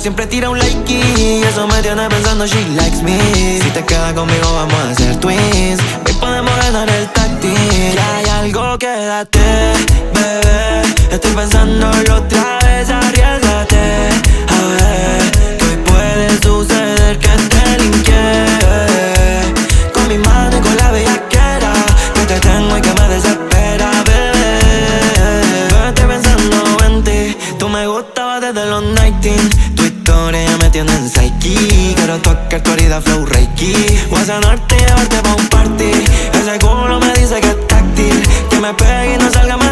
siempre tira un like y eso me tiene pensando she likes me. Si te quedas conmigo vamos a ser twins. Hoy podemos ganar el táctil. Que hay algo, quédate, bebé. Estoy pensándolo otra vez, arriésgate. A ver, que hoy puede suceder que te linke. Con mi mano y con la bellaquera que te tengo y que me desespera, bebé. Estoy pensando en ti. Tú me gustabas desde los 19. Tu historia ya me tiene en psyche. Quiero tocar tu herida flow reiki. Voy a sanarte y llevarte pa' un party. Ese culo me dice que es táctil. Que me pegue y no salga más.